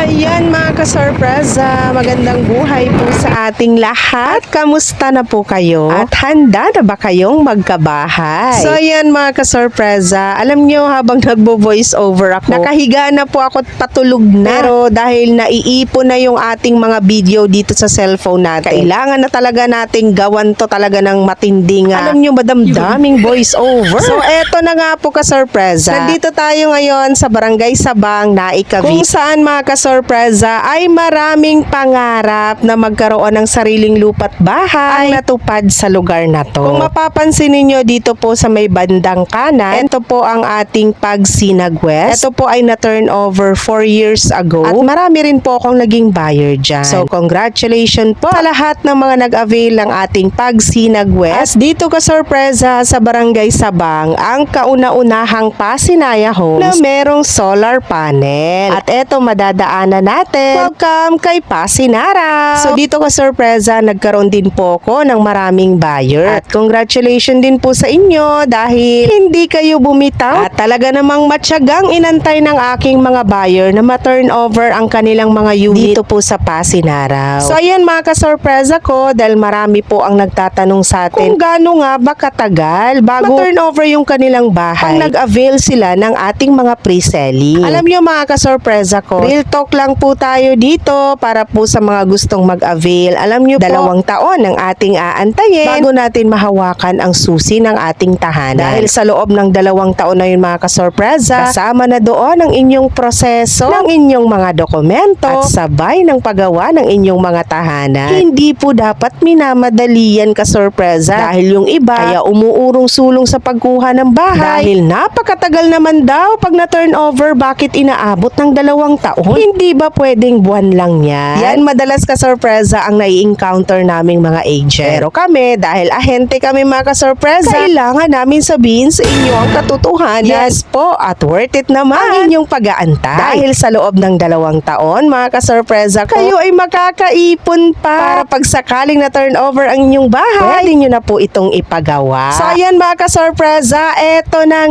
Ayan mga kasorpresa, magandang buhay po sa ating lahat. Kamusta na po kayo? At handa na ba kayong magkabahay? So ayan mga kasorpresa, alam nyo habang nagbo-voice over ako, nakahiga na po ako at patulog na. Pero dahil naiipon na yung ating mga video dito sa cellphone natin, kailangan na talaga nating gawan to talaga ng matinding, alam nyo madamdaming voice over. So eto na nga po kasorpresa, nandito tayo ngayon sa Barangay Sabang, Naik, Cavite, kung saan mga kasorpresa ay maraming pangarap na magkaroon ng sariling lupa't bahay ang natupad sa lugar na to. Kung mapapansin ninyo dito po sa may bandang kanan, ito po ang ating Pagsinag West. Ito po ay na-turn over 4 years ago at marami rin po akong naging buyer dyan. So congratulations po sa lahat ng mga nag-avail ng ating Pagsinag West. At dito kasorpresa sa Barangay Sabang, ang kauna-unahang Pasinaya Homes na merong solar panel. At eto madadaanan natin. Welcome kay Pasinara. So dito kasorpresa, nagkaroon din po ako ng maraming buyer. At congratulations din po sa inyo dahil hindi kayo bumitaw. At talaga namang matyagang inantay ng aking mga buyer na ma-turn over ang kanilang mga unit dito po sa Pasinara. So ayan mga kasorpresa ko, dahil marami po ang nagtatanong sa atin kung gaano nga ba katagal bago ma-turn over yung kanilang bahay pag nag-avail sila ng ating mga pre-selling. Alam nyo mga kasorpresa ko, real talk lang po tayo dito para po sa mga gustong mag-avail. Alam nyo po, 2 taon ang ating aantayin bago natin mahawakan ang susi ng ating tahanan. Dahil sa loob ng 2 taon na yun mga kasorpresa, kasama na doon ang inyong proseso, ng inyong mga dokumento, at sabay ng paggawa ng inyong mga tahanan. Hindi po dapat minamadali yan kasorpresa dahil yung iba kaya umuurong sulong sa pagkuha ng bahay dahil napakatagal naman daw pag na-turn over, bakit inaabot ng 2 taon? Hindi ba pwedeng buwan lang yan? Yan madalas kasorpresa ang nai-encounter naming mga agent. Pero kami, dahil ahente kami mga kasorpresa, kailangan namin sabihin sa inyo ang katotohanan. Yes po, at worth it naman ang inyong pag-aantay. Dahil sa loob ng 2 taon, mga kasorpresa ko, kayo ay makakaipon pa para pag sakaling na turn over ang inyong bahay, pwede nyo na po itong ipagawa. So ayan mga kasorpresa, eto na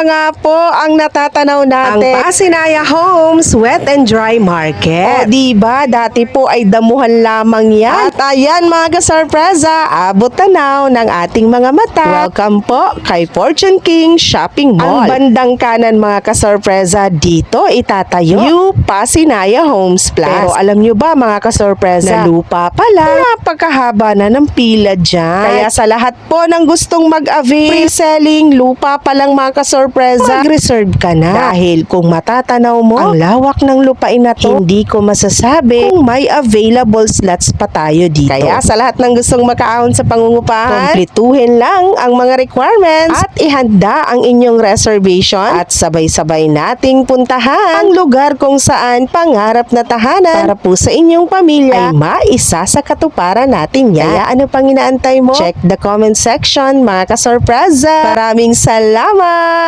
nga po ang natatanaw natin. Ang Pasinaya Homes Wet and Dry Market. O diba, dati po ay damuhan lamang yan. At ayan mga kasorpresa, abot tanaw ng ating mga mata. Welcome po kay Fortune King Shopping Mall. Ang bandang kanan mga kasorpresa, dito itatayo yung Pasinaya Homes Plus. Pero alam nyo ba mga kasorpresa, na lupa pala, napakahaba na ng pila dyan. Kaya sa lahat po ng gustong mag-avail, pre-selling, lupa palang mga kasorpresa, mag-reserve ka na. Dahil kung matatanaw mo ang lawak ng lupain na to, hindi ko masasabi kung may available slots pa tayo dito. Kaya sa lahat ng gustong makaahon sa pangungupahan, kumpletuhin lang ang mga requirements at ihanda ang inyong reservation at sabay-sabay nating puntahan ang lugar kung saan pangarap na tahanan para po sa inyong pamilya ay maisa sa katuparan natin yan. Kaya ano pang inaantay mo? Check the comment section mga kasorpresa. Maraming salamat!